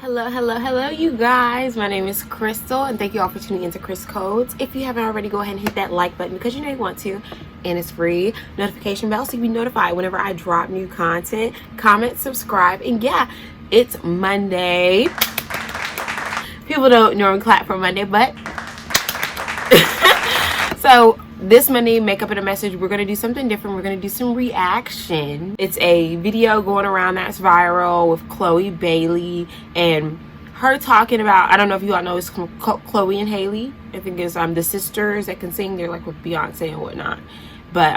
Hello, you guys. My name is Crystal, and thank you all for tuning into Chris Codes. If you haven't already, go ahead and hit that like button because you know you want to, and it's free. Notification bell so you be notified whenever I drop new content. Comment, subscribe, and yeah, it's Monday. People don't normally clap for Monday, but so this Monday, Makeup and a Message, we're going to do something different. We're going to do some reaction. It's a video going around that's viral with Chloe Bailey and her talking about, I don't know if you all know, it's Chloe and Hailey. I think it's the sisters that can sing. They're like with Beyonce and whatnot. But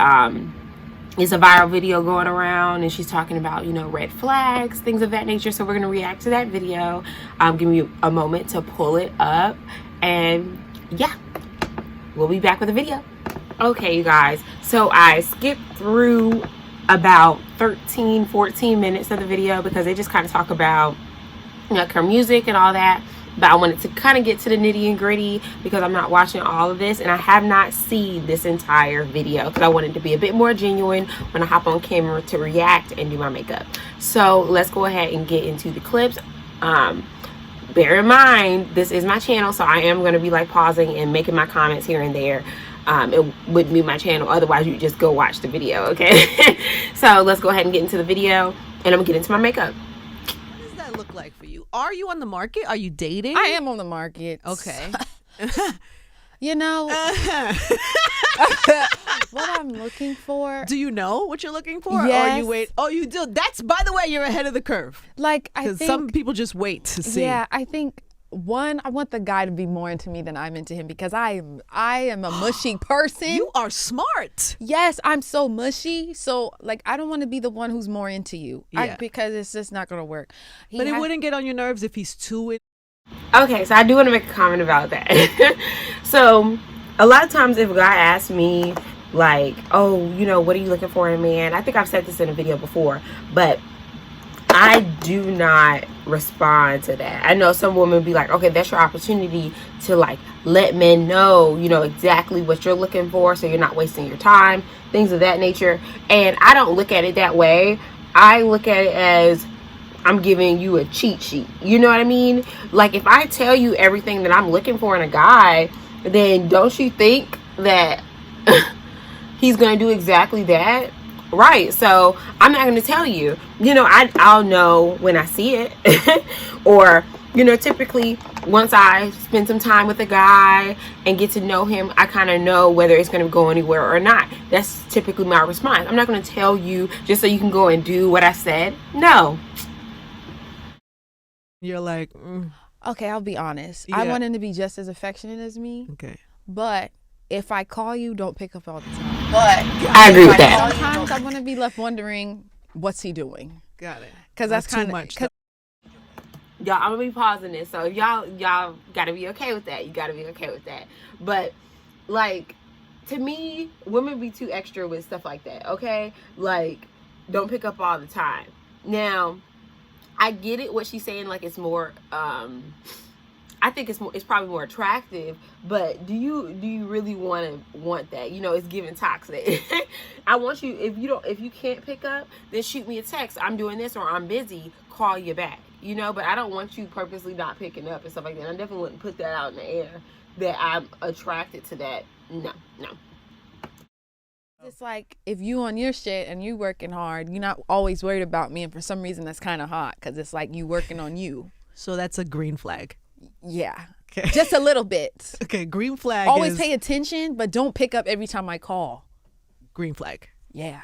it's a viral video going around and she's talking about, you know, red flags, things of that nature. So we're going to react to that video. Give me a moment to pull it up. And yeah, we'll be back with a video. Okay, you guys, so I skipped through about 13-14 minutes of the video because they just kind of talk about, you know, her music and all that, but I wanted to kind of get to the nitty and gritty because I'm not watching all of this and I have not seen this entire video because I wanted to be a bit more genuine when I hop on camera to react and do my makeup. So let's go ahead and get into the clips. Bear in mind, this is my channel, so I am going to be like pausing and making my comments here and there. It wouldn't be my channel otherwise. You just go watch the video, okay? So let's go ahead and get into the video and I'm gonna get into my makeup. What does that look like for you? Are you on the market? Are you dating? I am on the market. Okay. You know what I'm looking for. Do you know what you're looking for? Yes. Or you wait? Oh, you do. That's, by the way, you're ahead of the curve. Like, I Because think some people just wait to see. Yeah, I think one, I want the guy to be more into me than I'm into him because I am a mushy person. You are smart. Yes, I'm so mushy. So like, I don't want to be the one who's more into you. Yeah. Because it's just not gonna work. But it wouldn't get on your nerves if he's too in. Okay, so I do want to make a comment about that. So a lot of times if a guy asks me like, oh, you know, what are you looking for in a man? I think I've said this in a video before, but I do not respond to that. I know some women be like, okay, that's your opportunity to like let men know, you know, exactly what you're looking for so you're not wasting your time, things of that nature. And I don't look at it that way. I look at it as I'm giving you a cheat sheet. You know what I mean? Like if I tell you everything that I'm looking for in a guy, then don't you think that he's going to do exactly that? Right, so I'm not going to tell you. You know, I'll know when I see it. Or, you know, typically once I spend some time with a guy and get to know him, I kind of know whether it's going to go anywhere or not. That's typically my response. I'm not going to tell you just so you can go and do what I said. No. You're like, Okay, I'll be honest. Yeah. I want him to be just as affectionate as me. okay. But if I call you, don't pick up all the time. I agree with that. Sometimes I'm gonna be left wondering, what's he doing? Got it. Because that's too kind much. of. Y'all, I'm gonna be pausing this, so y'all gotta be okay with that. You gotta be okay with that. But like, to me, women be too extra with stuff like that. Okay, like don't pick up all the time. Now, I get it. What she's saying, like it's more. I think it's probably more attractive, but do you really want that? You know, it's giving toxic. I want you, if you can't pick up, then shoot me a text. I'm doing this or I'm busy, call you back. You know, but I don't want you purposely not picking up and stuff like that. I definitely wouldn't put that out in the air that I'm attracted to that. No. It's like if you on your shit and you working hard, you're not always worried about me, and for some reason that's kind of hot because it's like you working on you. So that's a green flag. Yeah. Okay. Just a little bit. Okay, green flag Always is pay attention, but don't pick up every time I call. green flag. Yeah.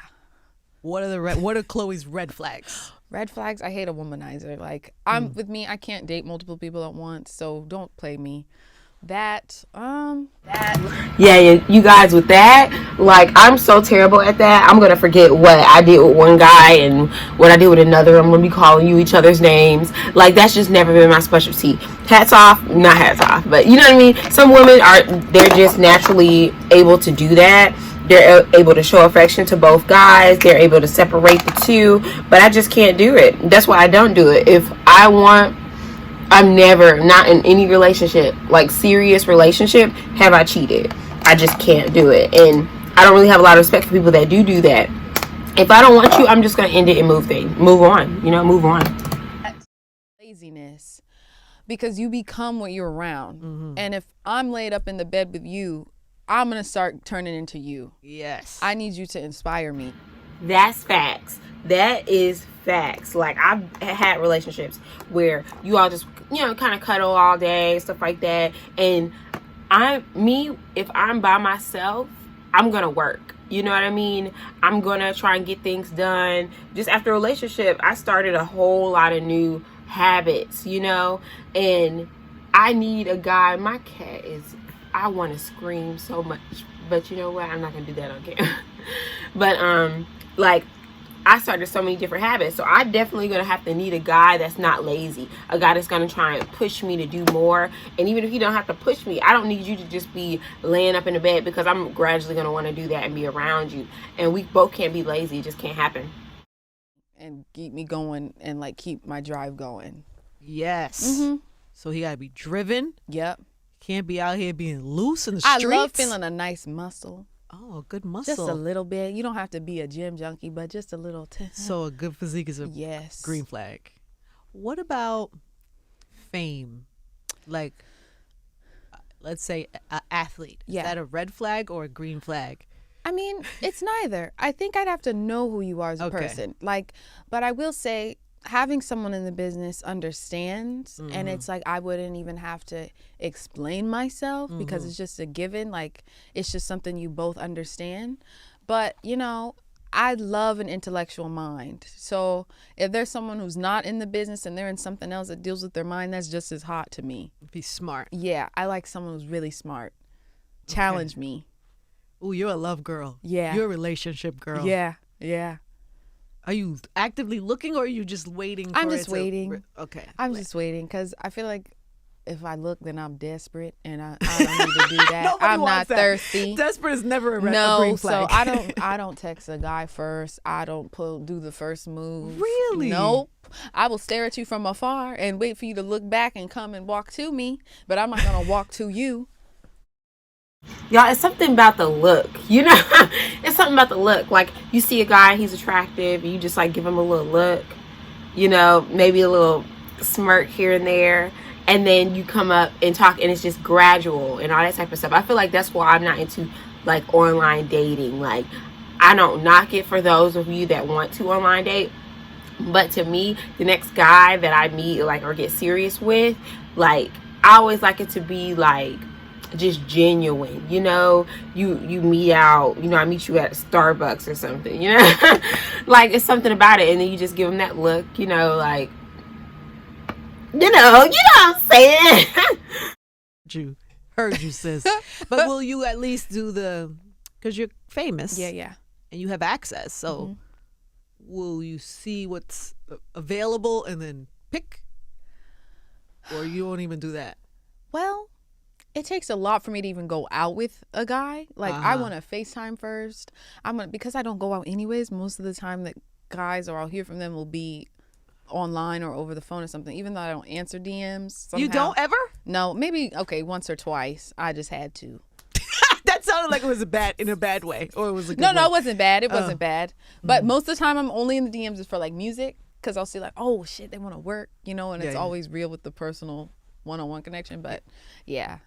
What are Chloe's red flags? Red flags, I hate a womanizer. Like, with me, I can't date multiple people at once, so don't play me. Yeah, you guys with that, like I'm so terrible at that. I'm gonna forget what I did with one guy and what I did with another. I'm gonna be calling you each other's names. Like that's just never been my specialty. Hats off, not hats off, but you know what I mean. Some women they're just naturally able to do that. They're able to show affection to both guys. They're able to separate the two, but I just can't do it. That's why I don't do it. If I want, I'm never, not in any relationship, like serious relationship, have I cheated. I just can't do it. And I don't really have a lot of respect for people that do that. If I don't want you, I'm just going to end it and move on. You know, move on. Laziness. because you become what you're around. And if I'm laid up in the bed with you, I'm going to start turning into you. Yes. I need you to inspire me. That's facts. That is facts. Like, I've had relationships where you all just, kind of cuddle all day, stuff like that. And if I'm by myself, I'm going to work. You know what I mean? I'm going to try and get things done. Just after a relationship, I started a whole lot of new habits, and I need a guy. My cat I want to scream so much, but you know what? I'm not going to do that on camera. But, like, I started so many different habits. So I definitely going to have to need a guy that's not lazy. A guy that's going to try and push me to do more. And even if you don't have to push me, I don't need you to just be laying up in the bed, because I'm gradually going to want to do that and be around you. And we both can't be lazy. It just can't happen. And keep me going and, like, keep my drive going. Yes. So he got to be driven. Yep. Can't be out here being loose in the streets. I love feeling a nice muscle. Oh, a good muscle. Just a little bit. You don't have to be a gym junkie, but just a little. So a good physique is a green flag. What about fame? Like, let's say an athlete. Is that a red flag or a green flag? I mean, it's neither. I think I'd have to know who you are as a person. Like, but I will say, having someone in the business understands, and it's like I wouldn't even have to explain myself because it's just a given. Like, it's just something you both understand. But, I love an intellectual mind. So if there's someone who's not in the business and they're in something else that deals with their mind, that's just as hot to me. Be smart. Yeah, I like someone who's really smart. Challenge me. Ooh, you're a love girl. Yeah. You're a relationship girl. Yeah. Are you actively looking, or are you just waiting? I'm just waiting. Okay. I'm just waiting because I feel like if I look, then I'm desperate, and I don't need to do that. I'm not thirsty. Desperate is never a green flag. So I don't text a guy first. I don't do the first move. Really? Nope. I will stare at you from afar and wait for you to look back and come and walk to me, but I'm not gonna walk to you. Y'all, it's something about the look, it's something about the look. Like, you see a guy, he's attractive, you just like give him a little look, maybe a little smirk here and there, and then you come up and talk, and it's just gradual and all that type of stuff. I feel like that's why I'm not into like online dating. Like, I don't knock it for those of you that want to online date, but to me, the next guy that I meet, like, or get serious with, like, I always like it to be like just genuine. You meet out, I meet you at Starbucks or something, like, it's something about it, and then you just give them that look, like, you know what I'm saying. Heard you, sis. But will you at least do because you're famous, yeah, and you have access, so will you see what's available and then pick, or you won't even do that? Well, it takes a lot for me to even go out with a guy. Like, I want to FaceTime first. Because I don't go out anyways, most of the time that guys, or I'll hear from them, will be online or over the phone or something, even though I don't answer DMs. Somehow. You don't ever? No, maybe, once or twice. I just had to. That sounded like it was in a bad way, or it was a good way. No, it wasn't bad. It wasn't bad. But most of the time I'm only in the DMs is for like music, because I'll see like, oh shit, they want to work, and it's always real with the personal one-on-one connection. But yeah.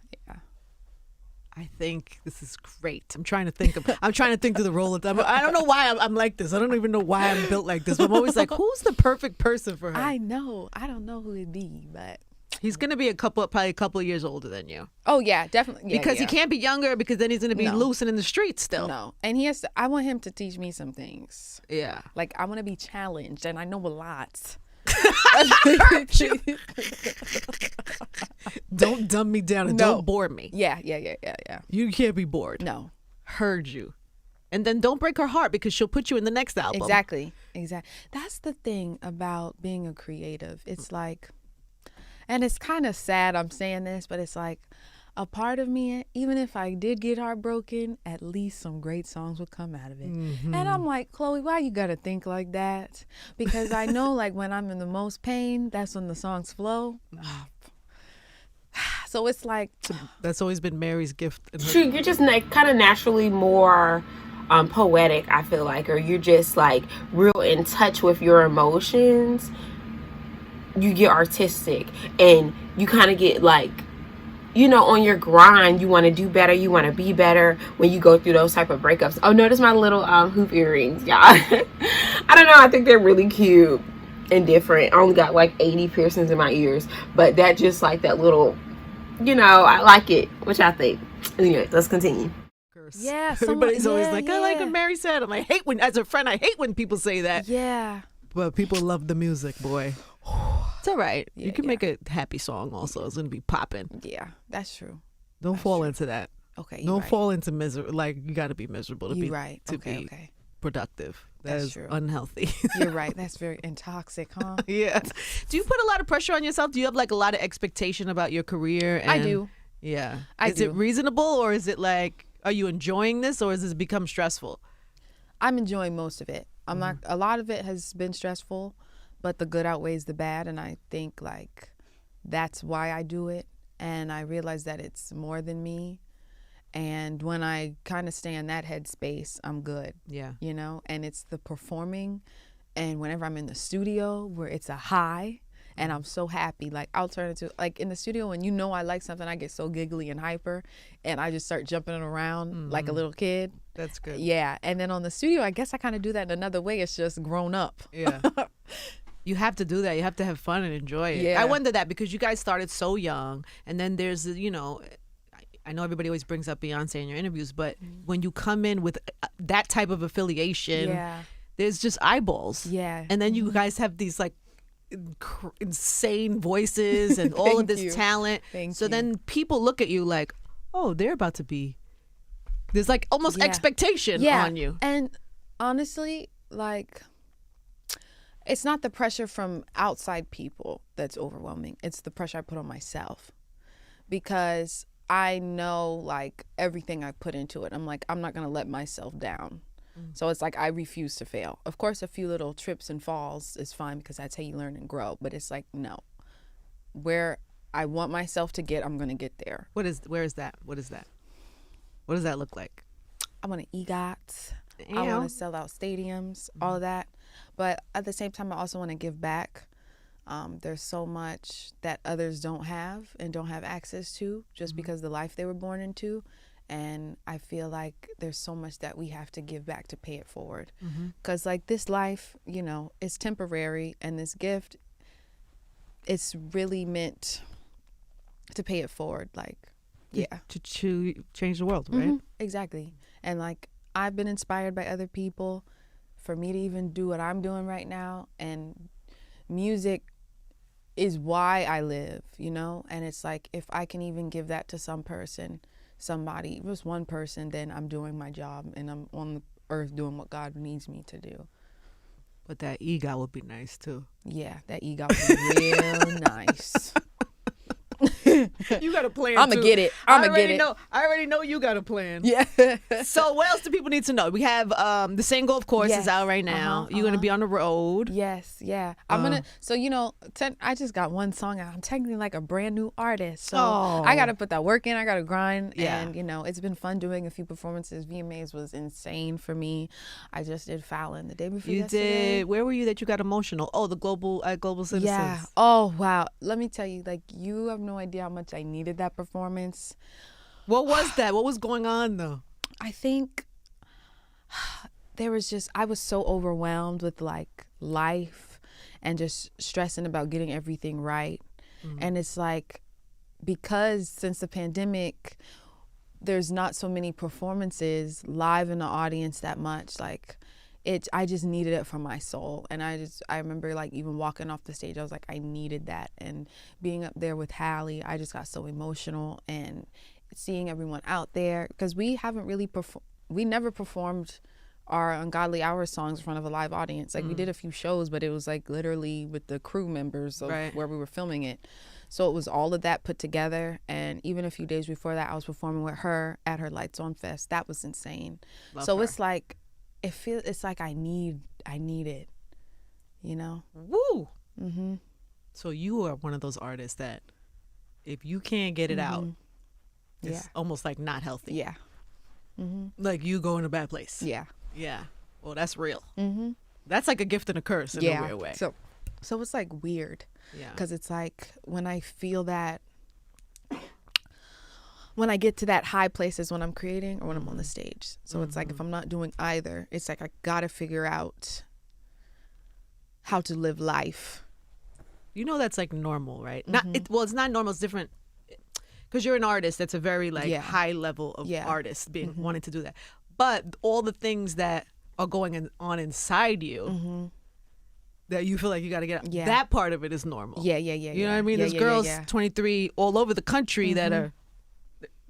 I think this is great. I'm trying to think through the role of time. I don't know why I'm like this. I don't even know why I'm built like this. But I'm always like, who's the perfect person for her? I know. I don't know who it'd be, but he's gonna be probably a couple of years older than you. Oh yeah, definitely. Yeah, because he can't be younger, because then he's gonna be loose and in the streets still. No, and I want him to teach me some things. Yeah. Like, I want to be challenged, and I know a lot. Don't dumb me down and don't bore me. Yeah. You can't be bored. No. Heard you. And then don't break her heart, because she'll put you in the next album. Exactly. That's the thing about being a creative. It's like, and it's kind of sad I'm saying this, but it's like, a part of me, even if I did get heartbroken, at least some great songs would come out of it. And I'm like, Chloe, why you gotta think like that? Because I know, like, when I'm in the most pain, that's when the songs flow. So it's like, that's always been Mary's gift. You're just kind of naturally more poetic, I feel like, or you're just like real in touch with your emotions. you get artistic and you kind of get like, you know, on your grind. You want to do better, you want to be better when you go through those type of breakups. Oh, notice my little hoop earrings, y'all. I don't know, I think they're really cute and different. I only got like 80 piercings in my ears, but that just like that little, you know, I like it. What y'all think? Anyway, let's continue. Yeah, everybody's always like, I like what Mary said. I'm like, as a friend, I hate when people say that. Yeah. But people love the music, boy. It's all right. You can make a happy song also. It's going to be popping. Yeah, that's true. Don't fall into that. Okay. Don't fall into misery. Like, you got to be miserable to be productive. That's true. Unhealthy. You're right. That's very toxic, huh? Yeah. Do you put a lot of pressure on yourself? Do you have like a lot of expectation about your career? I do. Yeah. Is it reasonable, or is it like, are you enjoying this, or has this become stressful? I'm enjoying most of it. I'm not. A lot of it has been stressful, but the good outweighs the bad, and I think like that's why I do it. And I realize that it's more than me. And when I kind of stay in that headspace, I'm good. Yeah. You know, and it's the performing, and whenever I'm in the studio where it's a high. And I'm so happy. Like, I'll turn it to, like, in the studio when you know I like something, I get so giggly and hyper. And I just start jumping around like a little kid. That's good. Yeah. And then on the studio, I guess I kind of do that in another way. It's just grown up. Yeah. You have to do that. You have to have fun and enjoy it. Yeah. I wonder that because you guys started so young. And then there's, you know, I know everybody always brings up Beyonce in your interviews, but when you come in with that type of affiliation, there's just eyeballs. Yeah. And then you guys have these, like, insane voices and all of this talent. So then people look at you like, oh, they're about to be, there's like almost expectation on you. And honestly, like, it's not the pressure from outside people that's overwhelming. It's the pressure I put on myself, because I know like everything I put into it. I'm like, I'm not going to let myself down. So it's like I refuse to fail. Of course, a few little trips and falls is fine because that's how you learn and grow. But it's like, no. Where I want myself to get, I'm going to get there. Where is that? What is that? What does that look like? I want to EGOT. I want to sell out stadiums, all of that. But at the same time, I also want to give back. There's so much that others don't have and don't have access to just because of the life they were born into. And I feel like there's so much that we have to give back to pay it forward. Because like this life, you know, is temporary, and this gift, it's really meant to pay it forward. Like, to change the world, right? Exactly. And like, I've been inspired by other people for me to even do what I'm doing right now. And music is why I live, you know? And it's like, if I can even give that to somebody, just one person, then I'm doing my job and I'm on the earth doing what God needs me to do. But that EGOT would be nice too. Yeah, that EGOT would be real nice. You got a plan. I'm gonna get it. I already know you got a plan. Yeah. So what else do people need to know? We have the single, of course, is out right now. You're gonna be on the road. Yes. Yeah. I'm gonna. So you know, I just got one song out. I'm technically like a brand new artist, so I gotta put that work in. I gotta grind. Yeah. And you know, it's been fun doing a few performances. VMAs was insane for me. I just did Fallon the day before. You yesterday. did. Where were you that you got emotional? Oh, the Global Citizens. Yeah. Oh wow. Let me tell you, like, you have no idea how much I needed that performance. What was that? What was going on though? I think I was so overwhelmed with like life and just stressing about getting everything right. And it's like, because since the pandemic, there's not so many performances live in the audience that much. Like, I just needed it for my soul. And I remember like even walking off the stage, I was like, I needed that. And being up there with Hallie, I just got so emotional, and seeing everyone out there, because we haven't really we never performed our Ungodly Hours songs in front of a live audience. Like, we did a few shows, but it was like literally with the crew members of where we were filming it. So it was all of that put together. And even a few days before that, I was performing with her at her Lights On Fest. That was insane. Love her. It's like, it's like I need it, you know? Woo! So you are one of those artists that if you can't get it out, it's almost like not healthy. Yeah. Like you go in a bad place. Yeah. Yeah. Well, that's real. That's like a gift and a curse in a weird way. So So it's like weird. Yeah. Because it's like when I feel that, when I get to that high places when I'm creating or when I'm on the stage. So it's like if I'm not doing either, it's like I gotta figure out how to live life. You know that's like normal, right? Not it's not normal. It's different because you're an artist. That's a very like high level of artist being wanting to do that. But all the things that are going on inside you that you feel like you got to get out, that part of it is normal. Yeah. You know what I mean? There's girls 23 all over the country that are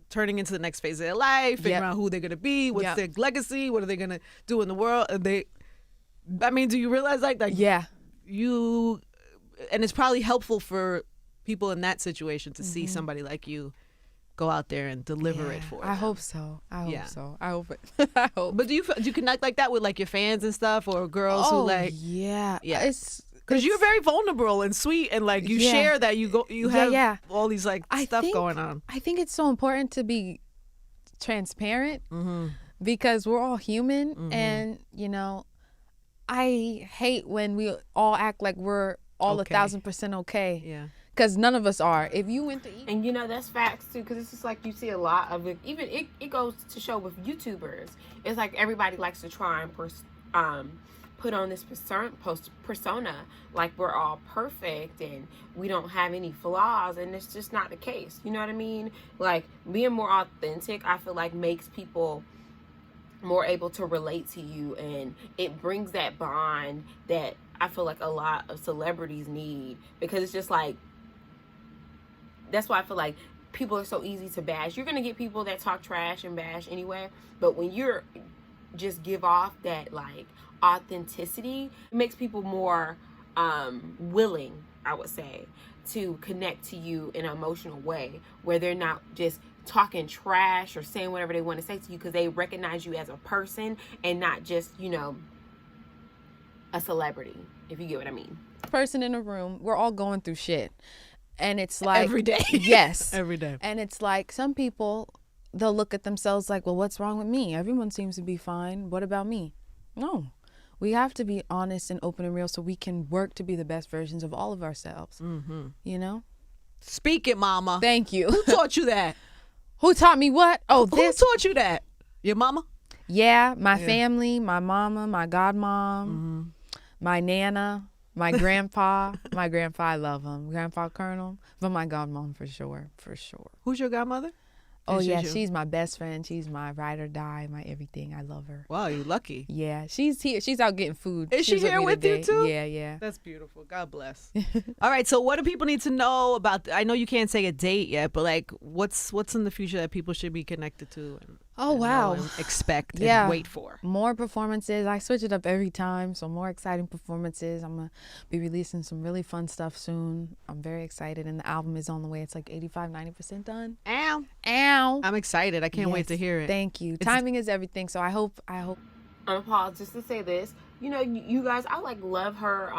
turning into the next phase of their life, figuring out who they're gonna be, what's their legacy, what are they gonna do in the world. And do you realize like you, and it's probably helpful for people in that situation to see somebody like you go out there and deliver it for them. I hope so. I hope it. I hope. But do you connect like that with like your fans and stuff, or girls who like? Yeah. It's because you're very vulnerable and sweet, and like you share that you have all these like stuff going on. I think it's so important to be transparent because we're all human, and you know, I hate when we all act like we're all 1,000% okay. Yeah. Because none of us are. If you went to eat, and you know that's facts too. Because it's just like you see a lot of it. Even it goes to show with YouTubers. It's like everybody likes to try and put on this persona like we're all perfect and we don't have any flaws, and it's just not the case. You know what I mean? Like being more authentic, I feel like makes people more able to relate to you, and it brings that bond that I feel like a lot of celebrities need, because it's just like, that's why I feel like people are so easy to bash. You're gonna get people that talk trash and bash anyway, but when you're just give off that like authenticity, it makes people more willing, I would say, to connect to you in an emotional way, where they're not just talking trash or saying whatever they want to say to you, because they recognize you as a person and not just, you know, a celebrity, if you get what I mean. Person in a room, we're all going through shit, and it's like every day. Yes. Every day. And it's like some people, they'll look at themselves like, well, what's wrong with me? Everyone seems to be fine. What about me? No. We have to be honest and open and real so we can work to be the best versions of all of ourselves. You know? Speak it, mama. Thank you. Who taught you that? Who taught me what? Oh, this. Who taught you that? Your mama? Yeah, my family, my mama, my godmom, my nana, my grandpa. My grandpa, I love him. Grandpa Colonel. But my godmom for sure. Who's your godmother? Oh, yeah, she's my best friend. She's my ride or die, my everything. I love her. Wow, you're lucky. Yeah, she's here. She's out getting food. Is she here with you too? Yeah. That's beautiful. God bless. All right, so what do people need to know about? I know you can't say a date yet, but like, what's in the future that people should be connected to? And expect and wait for more performances. I switch it up every time, so more exciting performances. I'm gonna be releasing some really fun stuff soon. I'm very excited, and the album is on the way. It's like 85-90% done. Ow. I'm excited. I can't wait to hear it. Thank you. Timing is everything, so I hope I'm gonna pause just to say this. You know, you guys, I like love her.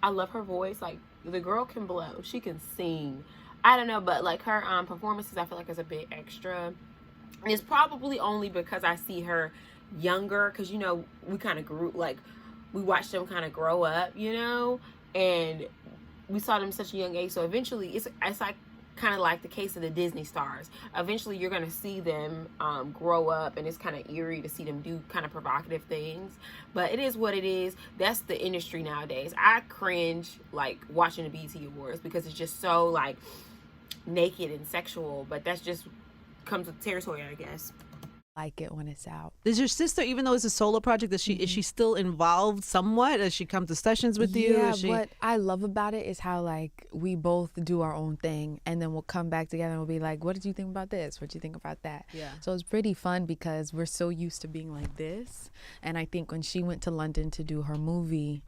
I love her voice. Like, the girl can blow. She can sing. I don't know, but like her performances, I feel like is a bit extra. And it's probably only because I see her younger, because, you know, we kind of grew, like, we watched them kind of grow up, you know, and we saw them at such a young age. So eventually, it's like kind of like the case of the Disney stars. Eventually, you're going to see them grow up, and it's kind of eerie to see them do kind of provocative things. But it is what it is. That's the industry nowadays. I cringe, like, watching the BET Awards because it's just so, like, naked and sexual. But that's just comes with territory, I guess. Like it when it's out. Does your sister, even though it's a solo project, is she still involved somewhat? Does she come to sessions with you? Yeah, what I love about it is how like we both do our own thing, and then we'll come back together and we'll be like, what did you think about this? What did you think about that? Yeah. So it's pretty fun because we're so used to being like this. And I think when she went to London to do her movie,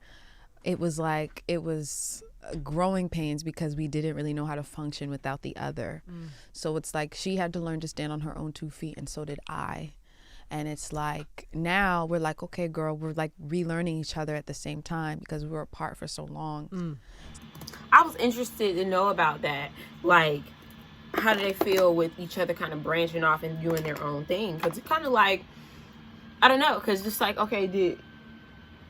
it was growing pains because we didn't really know how to function without the other. So it's like she had to learn to stand on her own 2 feet, and so did I. And it's like now we're like, okay, girl, we're like relearning each other at the same time because we were apart for so long. I was interested to know about that. Like, how do they feel with each other kind of branching off and doing their own thing? Because it's kind of like, I don't know, because just like, okay,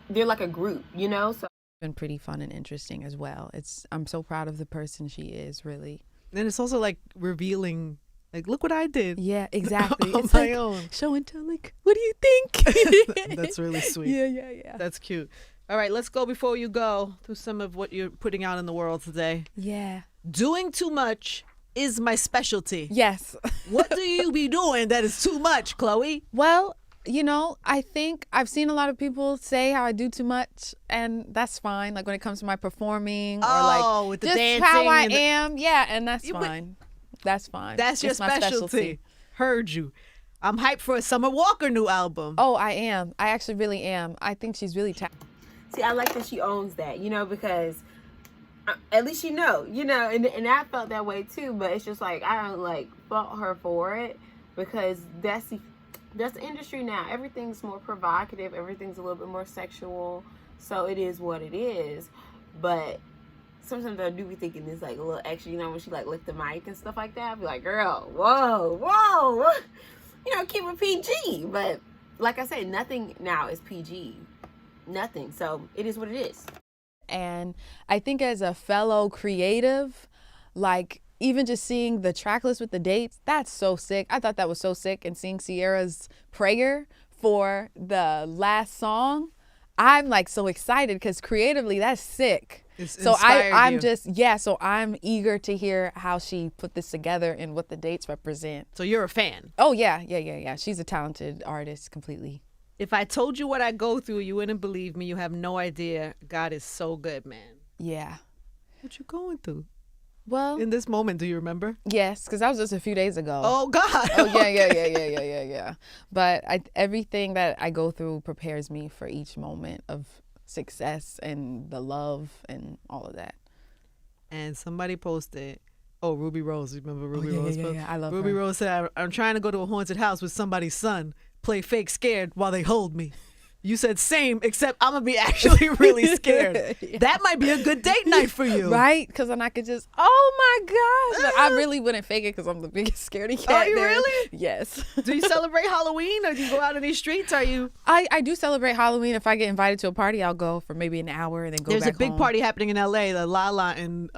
they're like a group, you know? So Been pretty fun and interesting as well. I'm so proud of the person she is, really. And it's also like revealing, like, look what I did. Yeah, exactly. On it's my like own. Show and tell, like, what do you think? That's really sweet. Yeah. That's cute. All right, let's go before you go through some of what you're putting out in the world today. Yeah. Doing too much is my specialty. Yes. What do you be doing that is too much, Chloe? Well, I think I've seen a lot of people say how I do too much, and that's fine. Like when it comes to my performing or like with the just dancing how I am. Yeah, and that's You- fine. That's fine. That's your It's my specialty. Heard you. I'm hyped for a Summer Walker new album. Oh, I am. I actually really am. I think she's really talented. See, I like that she owns that, because at least and I felt that way too, but it's just like I don't like fault her for it, because that's the industry now. Everything's more provocative, everything's a little bit more sexual, so it is what it is. But sometimes I do be thinking it's like a little extra, when she like licked the mic and stuff like that. I'd be like, girl, whoa, keep it PG. But like I said, nothing now is PG. Nothing. So it is what it is. And I think as a fellow creative, like even just seeing the track list with the dates, that's so sick. I thought that was so sick. And seeing Sierra's prayer for the last song, I'm like so excited because creatively that's sick. So I'm eager to hear how she put this together and what the dates represent. So you're a fan? Oh yeah. She's a talented artist completely. If I told you what I go through, you wouldn't believe me. You have no idea. God is so good, man. Yeah. What you going through? Well, in this moment, do you remember? Yes, because that was just a few days ago. Oh God. Oh yeah. But everything that I go through prepares me for each moment of success and the love and all of that. And somebody posted, Ruby Rose. Remember Ruby Rose? Yeah. I love Ruby her. Rose said, I'm trying to go to a haunted house with somebody's son, play fake scared while they hold me. You said same, except I'm going to be actually really scared. Yeah. That might be a good date night for you. Right? Because then I could just, oh my gosh. But I really wouldn't fake it because I'm the biggest scaredy cat. Are you there. really? Yes. Do you celebrate Halloween or do you go out in these streets? Are you? I do celebrate Halloween. If I get invited to a party, I'll go for maybe an hour and then go back home. There's a big party happening in L.A. that Lala and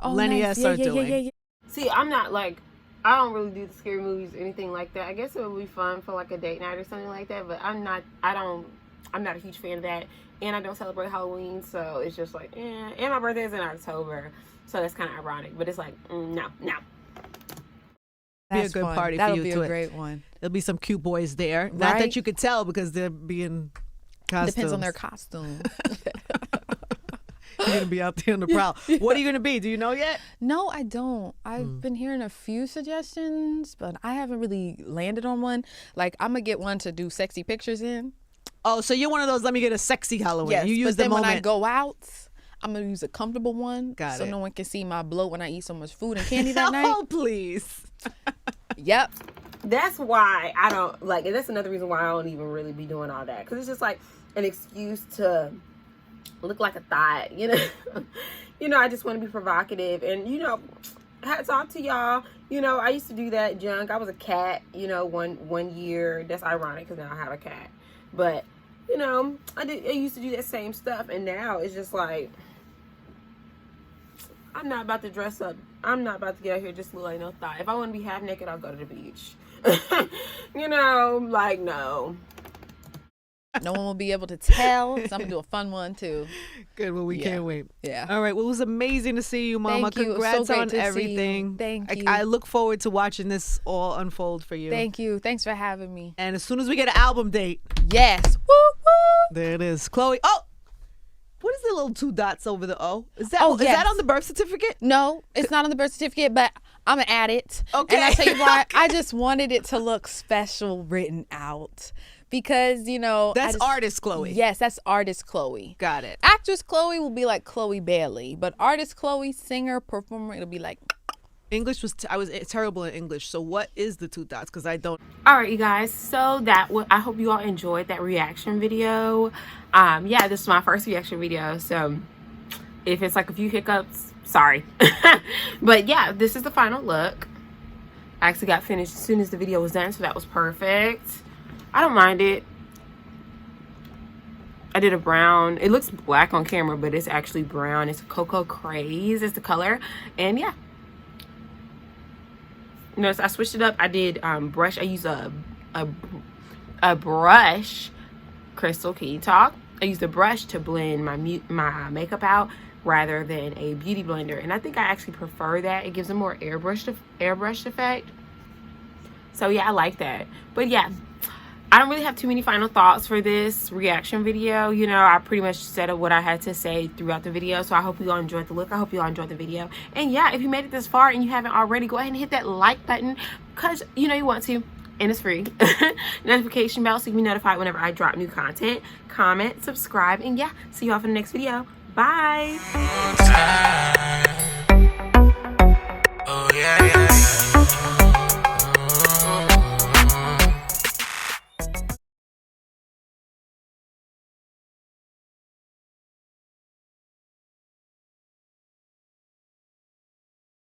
Lenny S are doing. Yeah. See, I'm not like, I don't really do the scary movies or anything like that. I guess it would be fun for like a date night or something like that, but I'm not a huge fan of that, and I don't celebrate Halloween, so it's just like, and my birthday is in October, so that's kind of ironic, but it's like, no. Be a good party That'll for you be too. A great one. There'll be some cute boys there. Right? Not that you could tell because they're being costumes. Depends on their costume. You're going to be out there on the prowl. Yeah. What are you going to be? Do you know yet? No, I don't. I've been hearing a few suggestions, but I haven't really landed on one. Like, I'm going to get one to do sexy pictures in. Oh, so you're one of those, let me get a sexy Halloween. Yes, you use but then the moment. when I go out, I'm going to use a comfortable one. Got so it. No one can see my bloat when I eat so much food and candy that night. Oh, please. Yep. That's why I don't, like, and that's another reason why I don't even really be doing all that. Because it's just like an excuse to look like a thought, I just want to be provocative. And, hats off to y'all. I used to do that junk. I was a cat, one year. That's ironic because now I have a cat. But, I used to do that same stuff. And now it's just like, I'm not about to dress up. I'm not about to get out here just look like no thought. If I want to be half naked, I'll go to the beach. Like, no. No one will be able to tell. So I'm going to do a fun one, too. Good. Well, we can't wait. Yeah. All right. Well, it was amazing to see you, Mama. Thank you. Congrats So on everything. Thank you. I look forward to watching this all unfold for you. Thank you. Thanks for having me. And as soon as we get an album date. Yes. Woo, woo. There it is. Chloe. Oh, what is the little 2 dots over the O? Is that on the birth certificate? No, it's not on the birth certificate, but I'm going to add it. Okay. And I'll tell you why. I just wanted it to look special written out. Because, That's artist Chloe. Yes, that's artist Chloe. Got it. Actress Chloe will be like Chloe Bailey. But artist Chloe, singer, performer, it'll be like... English I was terrible in English. So what is the 2 dots? Because I don't... All right, you guys. So I hope you all enjoyed that reaction video. This is my first reaction video. So if it's like a few hiccups, sorry. But yeah, this is the final look. I actually got finished as soon as the video was done. So that was perfect. I don't mind it. I did a brown. It looks black on camera, but it's actually brown. It's Cocoa Craze is the color. And yeah, notice I switched it up. I did brush. I use a brush. Crystal, can you talk? I used a brush to blend my makeup out rather than a beauty blender, and I think I actually prefer that. It gives a more airbrushed effect. So yeah, I like that. But yeah, I don't really have too many final thoughts for this reaction video. You know, I pretty much said what I had to say throughout the video. So I hope you all enjoyed the look. I hope you all enjoyed the video. And yeah, if you made it this far and you haven't already, go ahead and hit that like button, because you know you want to. And it's free. Notification bell so you can be notified whenever I drop new content. Comment, subscribe, and yeah, see you all for the next video. Bye.